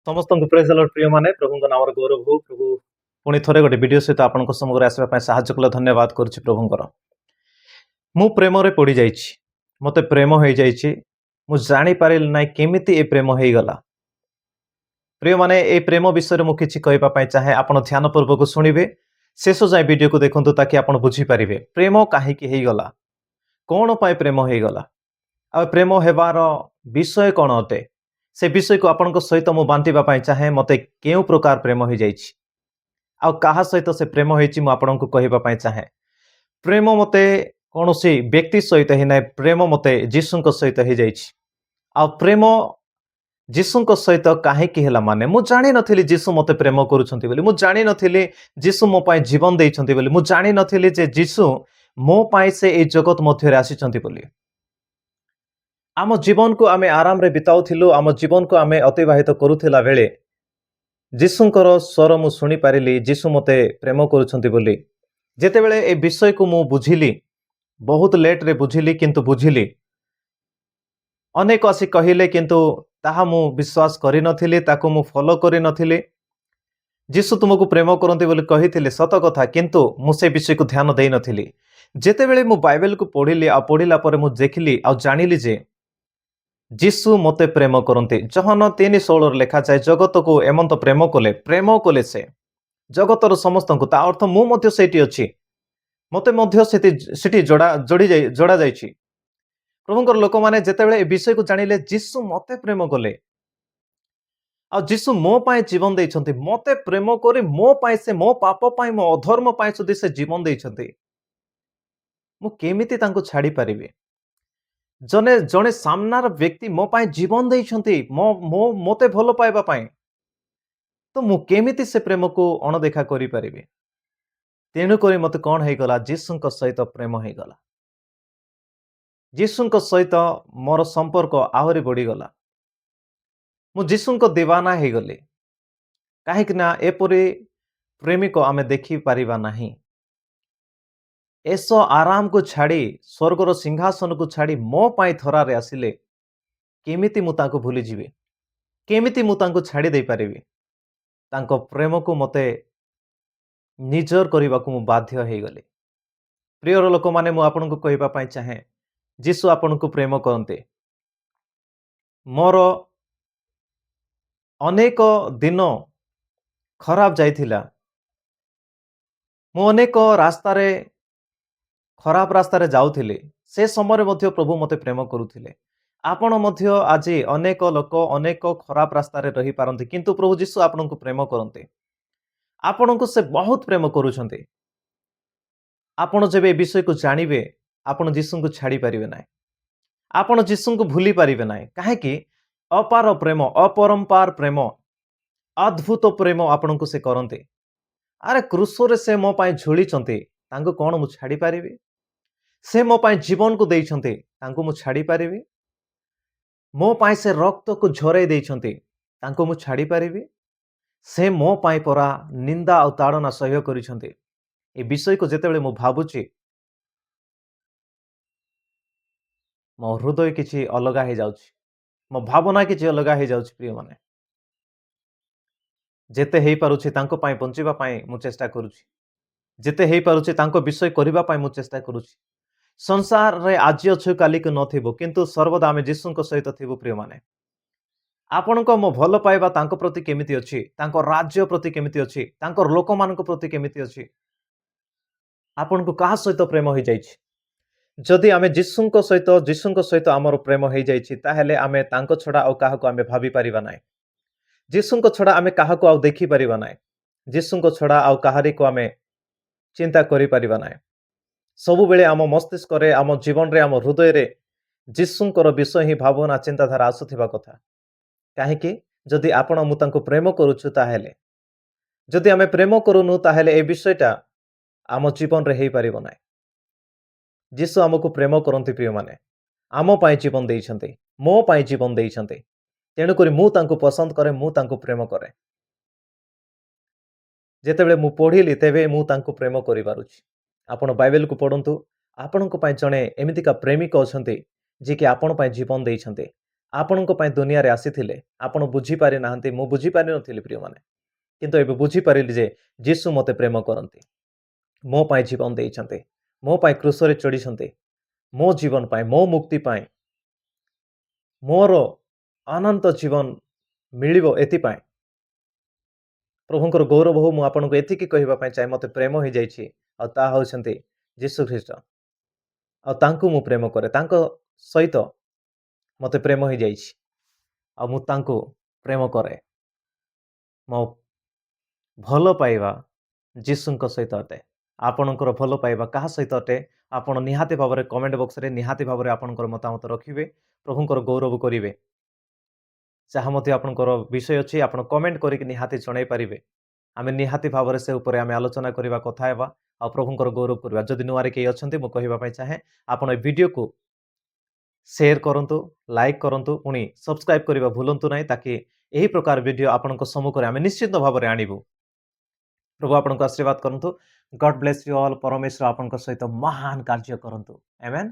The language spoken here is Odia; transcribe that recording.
ସମସ୍ତଙ୍କୁ ପ୍ରେଜ୍ ଦ ଲର୍ଡ ପ୍ରିୟମାନେ ପ୍ରଭୁଙ୍କ ନାମରେ ଗୌରବ ହଉ। ପ୍ରଭୁ ପୁଣି ଥରେ ଗୋଟେ ଭିଡ଼ିଓ ସହିତ ଆପଣଙ୍କ ସମ୍ମୁଖରେ ଆସିବା ପାଇଁ ସାହାଯ୍ୟ କଲେ ଧନ୍ୟବାଦ କରୁଛି ପ୍ରଭୁଙ୍କର। ମୁଁ ପ୍ରେମରେ ପଡ଼ିଯାଇଛି, ମୋତେ ପ୍ରେମ ହେଇଯାଇଛି, ମୁଁ ଜାଣିପାରିଲି ନାହିଁ କେମିତି ଏ ପ୍ରେମ ହେଇଗଲା। ପ୍ରିୟମାନେ এই ପ୍ରେମ ବିଷୟରେ ମୁଁ କିଛି କହିବା ପାଇଁ ଚାହେଁ, ଆପଣ ଧ୍ୟାନପୂର୍ବକ ଶୁଣିବେ, ଶେଷ ଯାଏଁ ଭିଡ଼ିଓକୁ ଦେଖନ୍ତୁ ତାକି ଆପଣ ବୁଝିପାରିବେ ପ୍ରେମ କାହିଁକି ହେଇଗଲା, କ'ଣ ପାଇଁ ପ୍ରେମ ହେଇଗଲା, ଆଉ ପ୍ରେମ ହେବାର ବିଷୟ କ'ଣ ଅଟେ, ସେ ବିଷୟକୁ ଆପଣଙ୍କ ସହିତ ମୁଁ ବାଣ୍ଟିବା ପାଇଁ ଚାହେଁ। ମୋତେ କେଉଁ ପ୍ରକାର ପ୍ରେମ ହେଇଯାଇଛି ଆଉ କାହା ସହିତ ସେ ପ୍ରେମ ହେଇଛି ମୁଁ ଆପଣଙ୍କୁ କହିବା ପାଇଁ ଚାହେଁ। ପ୍ରେମ ମୋତେ କୌଣସି ବ୍ୟକ୍ତି ସହିତ ହିଁ ନାହିଁ, ପ୍ରେମ ମୋତେ ଯୀଶୁଙ୍କ ସହିତ ହେଇଯାଇଛି। ଆଉ ପ୍ରେମ ଯୀଶୁଙ୍କ ସହିତ କାହିଁକି ହେଲା ମାନେ ମୁଁ ଜାଣିନଥିଲି ଯୀଶୁ ମୋତେ ପ୍ରେମ କରୁଛନ୍ତି ବୋଲି, ମୁଁ ଜାଣିନଥିଲି ଯୀଶୁ ମୋ ପାଇଁ ଜୀବନ ଦେଇଛନ୍ତି ବୋଲି, ମୁଁ ଜାଣିନଥିଲି ଯେ ଯୀଶୁ ମୋ ପାଇଁ ସେ এই ଜଗତ ମଧ୍ୟରେ ଆସିଛନ୍ତି ବୋଲି। ଆମ ଜୀବନକୁ ଆମେ ଆରାମରେ ବିତାଉଥିଲୁ, ଆମ ଜୀବନକୁ ଆମେ ଅତିବାହିତ କରୁଥିଲା ବେଳେ ଯୀଶୁଙ୍କର ସ୍ୱର ମୁଁ ଶୁଣିପାରିଲି ଯୀଶୁ ମୋତେ ପ୍ରେମ କରୁଛନ୍ତି ବୋଲି। ଯେତେବେଳେ ଏ ବିଷୟକୁ ମୁଁ ବୁଝିଲି, ବହୁତ ଲେଟ୍ରେ ବୁଝିଲି, କିନ୍ତୁ ବୁଝିଲି। ଅନେକ ଆସି କହିଲେ କିନ୍ତୁ ତାହା ମୁଁ ବିଶ୍ୱାସ କରିନଥିଲି, ତାକୁ ମୁଁ ଫଲୋ କରିନଥିଲି। ଯୀଶୁ ତୁମକୁ ପ୍ରେମ କରନ୍ତି ବୋଲି କହିଥିଲେ ସତ କଥା, କିନ୍ତୁ ମୁଁ ସେ ବିଷୟକୁ ଧ୍ୟାନ ଦେଇନଥିଲି। ଯେତେବେଳେ ମୁଁ ବାଇବେଲକୁ ପଢ଼ିଲି ଆଉ ପଢ଼ିଲା ପରେ ମୁଁ ଦେଖିଲି ଆଉ ଜାଣିଲି ଯେ ଯୀଶୁ ମୋତେ ପ୍ରେମ କରନ୍ତି। ଜହନ 3:16 ଲେଖାଯାଏ, ଜଗତକୁ ଏମନ୍ତ ପ୍ରେମ କଲେ ସେ ଜଗତର ସମସ୍ତଙ୍କୁ, ତା ଅର୍ଥ ମୁଁ ମଧ୍ୟ ସେଇଠି ଅଛି, ମୋତେ ମଧ୍ୟ ସେଠି ଯୋଡ଼ା ଯାଇଛି। ପ୍ରଭୁଙ୍କର ଲୋକମାନେ ଯେତେବେଳେ ଏ ବିଷୟକୁ ଜାଣିଲେ ଯୀଶୁ ମୋତେ ପ୍ରେମ କଲେ ଆଉ ଯୀଶୁ ମୋ ପାଇଁ ଜୀବନ ଦେଇଛନ୍ତି, ମୋତେ ପ୍ରେମ କରି ମୋ ପାଇଁ, ସେ ମୋ ପାପ ପାଇଁ, ମୋ ଅଧର୍ମ ପାଇଁ ଯଦି ସେ ଜୀବନ ଦେଇଛନ୍ତି, ମୁଁ କେମିତି ତାଙ୍କୁ ଛାଡ଼ି ପାରିବି? ଜଣେ ସାମ୍ନାର ବ୍ୟକ୍ତି ମୋ ପାଇଁ ଜୀବନ ଦେଇଛନ୍ତି ମୋତେ ଭଲ ପାଇବା ପାଇଁ, ତ ମୁଁ କେମିତି ସେ ପ୍ରେମକୁ ଅଣଦେଖା କରିପାରିବି? ତେଣୁକରି ମୋତେ କ'ଣ ହେଇଗଲା, ଯୀଶୁଙ୍କ ସହିତ ପ୍ରେମ ହେଇଗଲା। ଯୀଶୁଙ୍କ ସହିତ ମୋର ସମ୍ପର୍କ ଆହୁରି ବଢ଼ିଗଲା। ମୁଁ ଯୀଶୁଙ୍କ ଦିୱାନା ହେଇଗଲି। କାହିଁକି ନା ଏପରି ପ୍ରେମିକ ଆମେ ଦେଖିପାରିବା ନାହିଁ। ଏସ ଆରାମକୁ ଛାଡ଼ି, ସ୍ୱର୍ଗର ସିଂହାସନକୁ ଛାଡ଼ି ମୋ ପାଇଁ ଥରାରେ ଆସିଲେ, କେମିତି ମୁଁ ତାଙ୍କୁ ଭୁଲିଯିବି? କେମିତି ମୁଁ ତାଙ୍କୁ ଛାଡ଼ି ଦେଇପାରିବି? ତାଙ୍କ ପ୍ରେମକୁ ମୋତେ ନିଜର କରିବାକୁ ମୁଁ ବାଧ୍ୟ ହେଇଗଲି। ପ୍ରିୟର ଲୋକମାନେ, ମୁଁ ଆପଣଙ୍କୁ କହିବା ପାଇଁ ଚାହେଁ, ଯୀଶୁ ଆପଣଙ୍କୁ ପ୍ରେମ କରନ୍ତି। ମୋର ଅନେକ ଦିନ ଖରାପ ଯାଇଥିଲା। ମୁଁ ଅନେକ ଖରାପ ରାସ୍ତାରେ ଯାଉଥିଲି, ସେ ସମୟରେ ମଧ୍ୟ ପ୍ରଭୁ ମୋତେ ପ୍ରେମ କରୁଥିଲେ। ଆପଣ ମଧ୍ୟ ଆଜି ଅନେକ ଲୋକ ଅନେକ ଖରାପ ରାସ୍ତାରେ ରହିପାରନ୍ତି, କିନ୍ତୁ ପ୍ରଭୁ ଯୀଶୁ ଆପଣଙ୍କୁ ପ୍ରେମ କରନ୍ତି। ଆପଣଙ୍କୁ ସେ ବହୁତ ପ୍ରେମ କରୁଛନ୍ତି। ଆପଣ ଯେବେ ଏ ବିଷୟକୁ ଜାଣିବେ, ଆପଣ ଯୀଶୁଙ୍କୁ ଛାଡ଼ି ପାରିବେ ନାହିଁ, ଆପଣ ଯୀଶୁଙ୍କୁ ଭୁଲି ପାରିବେ ନାହିଁ। କାହିଁକି? ଅପାର ପ୍ରେମ, ଅପରମ୍ପାର ପ୍ରେମ, ଅଦ୍ଭୁତ ପ୍ରେମ ଆପଣଙ୍କୁ ସେ କରନ୍ତି। ଆରେ କ୍ରୁଶରେ ସେ ମୋ ପାଇଁ ଝୁଲିଛନ୍ତି, ତାଙ୍କୁ କ'ଣ ମୁଁ ଛାଡ଼ି ପାରିବି? ସେ ମୋ ପାଇଁ ଜୀବନକୁ ଦେଇଛନ୍ତି, ତାଙ୍କୁ ମୁଁ ଛାଡ଼ି ପାରିବି? ମୋ ପାଇଁ ସେ ରକ୍ତକୁ ଝରେଇ ଦେଇଛନ୍ତି, ତାଙ୍କୁ ମୁଁ ଛାଡ଼ି ପାରିବି? ସେ ମୋ ପାଇଁ ପରା ନିନ୍ଦା ଆଉ ତାଡ଼ନା ସହ୍ୟ କରିଛନ୍ତି। ଏ ବିଷୟକୁ ଯେତେବେଳେ ମୁଁ ଭାବୁଛି, ମୋ ହୃଦୟ କିଛି ଅଲଗା ହେଇଯାଉଛି, ମୋ ଭାବନା କିଛି ଅଲଗା ହେଇଯାଉଛି। ପ୍ରିୟମାନେ, ଯେତେ ହେଇପାରୁଛି ତାଙ୍କ ପାଇଁ ବଞ୍ଚିବା ପାଇଁ ମୁଁ ଚେଷ୍ଟା କରୁଛି, ଯେତେ ହେଇପାରୁଛି ତାଙ୍କ ବିଷୟ କରିବା ପାଇଁ ମୁଁ ଚେଷ୍ଟା କରୁଛି। ସଂସାରରେ ଆଜି ଅଛୁ କାଲିକୁ ନଥିବୁ, କିନ୍ତୁ ସର୍ବଦା ଆମେ ଯୀଶୁଙ୍କ ସହିତ ଥିବୁ। ପ୍ରିୟମାନେ, ଆପଣଙ୍କ ମୋ ଭଲ ପାଇବା ତାଙ୍କ ପ୍ରତି କେମିତି ଅଛି, ତାଙ୍କ ରାଜ୍ୟ ପ୍ରତି କେମିତି ଅଛି, ତାଙ୍କର ଲୋକମାନଙ୍କ ପ୍ରତି କେମିତି ଅଛି? ଆପଣଙ୍କୁ କାହା ସହିତ ପ୍ରେମ ହେଇଯାଇଛି? ଯଦି ଆମେ ଯୀଶୁଙ୍କ ସହିତ ଆମର ପ୍ରେମ ହେଇଯାଇଛି, ତାହେଲେ ଆମେ ତାଙ୍କ ଛଡ଼ା ଆଉ କାହାକୁ ଆମେ ଭାବିପାରିବା ନାହିଁ। ଯୀଶୁଙ୍କ ଛଡ଼ା ଆମେ କାହାକୁ ଆଉ ଦେଖିପାରିବା ନାହିଁ। ଯୀଶୁଙ୍କ ଛଡ଼ା ଆଉ କାହାରିକୁ ଆମେ ଚିନ୍ତା କରିପାରିବା ନାହିଁ। ସବୁବେଳେ ଆମ ମସ୍ତିଷ୍କରେ, ଆମ ଜୀବନରେ, ଆମ ହୃଦୟରେ ଯୀଶୁଙ୍କର ବିଷୟ ହିଁ ଭାବନା ଚିନ୍ତାଧାରା ଆସୁଥିବା କଥା। କାହିଁକି? ଯଦି ଆପଣ ମୁଁ ତାଙ୍କୁ ପ୍ରେମ କରୁଛୁ, ତାହେଲେ ଯଦି ଆମେ ପ୍ରେମ କରୁନୁ, ତାହେଲେ ଏ ବିଷୟଟା ଆମ ଜୀବନରେ ହେଇପାରିବ ନାହିଁ। ଯୀଶୁ ଆମକୁ ପ୍ରେମ କରନ୍ତି। ପ୍ରିୟମାନେ, ଆମ ପାଇଁ ଜୀବନ ଦେଇଛନ୍ତି, ମୋ ପାଇଁ ଜୀବନ ଦେଇଛନ୍ତି। ତେଣୁକରି ମୁଁ ତାଙ୍କୁ ପସନ୍ଦ କରେ, ମୁଁ ତାଙ୍କୁ ପ୍ରେମ କରେ। ଯେତେବେଳେ ମୁଁ ପଢ଼ିଲି, ତେବେ ମୁଁ ତାଙ୍କୁ ପ୍ରେମ କରିପାରୁଛି। ଆପଣ ବାଇବେଲକୁ ପଢ଼ନ୍ତୁ, ଆପଣଙ୍କ ପାଇଁ ଜଣେ ଏମିତିକା ପ୍ରେମିକ ଅଛନ୍ତି ଯିଏକି ଆପଣ ପାଇଁ ଜୀବନ ଦେଇଛନ୍ତି। ଆପଣଙ୍କ ପାଇଁ ଦୁନିଆରେ ଆସିଥିଲେ ଆପଣ ବୁଝିପାରି ନାହାନ୍ତି, ମୁଁ ବୁଝିପାରିନଥିଲି ପ୍ରିୟମାନେ। କିନ୍ତୁ ଏବେ ବୁଝିପାରିଲି ଯେ ଯୀଶୁ ମୋତେ ପ୍ରେମ କରନ୍ତି, ମୋ ପାଇଁ ଜୀବନ ଦେଇଛନ୍ତି, ମୋ ପାଇଁ କ୍ରୁଶରେ ଚଢ଼ିଛନ୍ତି, ମୋ ଜୀବନ ପାଇଁ, ମୋ ମୁକ୍ତି ପାଇଁ, ମୋର ଅନନ୍ତ ଜୀବନ ମିଳିବ ଏଥିପାଇଁ। ପ୍ରଭୁଙ୍କର ଗୌରବ ହଉ। ମୁଁ ଆପଣଙ୍କୁ ଏତିକି କହିବା ପାଇଁ ଚାହେଁ, ମୋତେ ପ୍ରେମ ହେଇଯାଇଛି ଆଉ ତାହା ହେଉଛନ୍ତି ଯୀଶୁ ଖ୍ରୀଷ୍ଟ। ଆଉ ତାଙ୍କୁ ମୁଁ ପ୍ରେମ କରେ, ତାଙ୍କ ସହିତ ମୋତେ ପ୍ରେମ ହେଇଯାଇଛି ଆଉ ମୁଁ ତାଙ୍କୁ ପ୍ରେମ କରେ। ମୋ ଭଲ ପାଇବା ଯୀଶୁଙ୍କ ସହିତ ଅଟେ। ଆପଣଙ୍କର ଭଲ ପାଇବା କାହା ସହିତ ଅଟେ? ଆପଣ ନିହାତି ଭାବରେ କମେଣ୍ଟ ବକ୍ସରେ ନିହାତି ଭାବରେ ଆପଣଙ୍କର ମତାମତ ରଖିବେ, ପ୍ରଭୁଙ୍କର ଗୌରବ କରିବେ। ଯାହା ମଧ୍ୟ ଆପଣଙ୍କର ବିଷୟ ଅଛି ଆପଣ କମେଣ୍ଟ କରିକି ନିହାତି ଜଣାଇ ପାରିବେ। ଆମେ ନିହାତି ଭାବରେ ସେ ଉପରେ ଆମେ ଆଲୋଚନା କରିବା, କଥା ହେବା ଆଉ ପ୍ରଭୁଙ୍କର ଗୌରବ କରିବା। ଯଦି ନୂଆରେ କେହି ଅଛନ୍ତି ମୁଁ କହିବା ପାଇଁ ଚାହେଁ, ଆପଣ ଏ ଭିଡ଼ିଓକୁ ସେୟାର କରନ୍ତୁ, ଲାଇକ୍ କରନ୍ତୁ, ପୁଣି ସବସ୍କ୍ରାଇବ୍ କରିବା ଭୁଲନ୍ତୁ ନାହିଁ, ତାକି ଏହି ପ୍ରକାର ଭିଡ଼ିଓ ଆପଣଙ୍କ ସମ୍ମୁଖରେ ଆମେ ନିଶ୍ଚିତ ଭାବରେ ଆଣିବୁ। ପ୍ରଭୁ ଆପଣଙ୍କୁ ଆଶୀର୍ବାଦ କରନ୍ତୁ। ଗଡ୍ ବ୍ଲେସ୍ ୟୁ ଅଲ୍। ପରମେଶ୍ୱର ଆପଣଙ୍କ ସହିତ ମହାନ କାର୍ଯ୍ୟ କରନ୍ତୁ। ଆମେନ୍।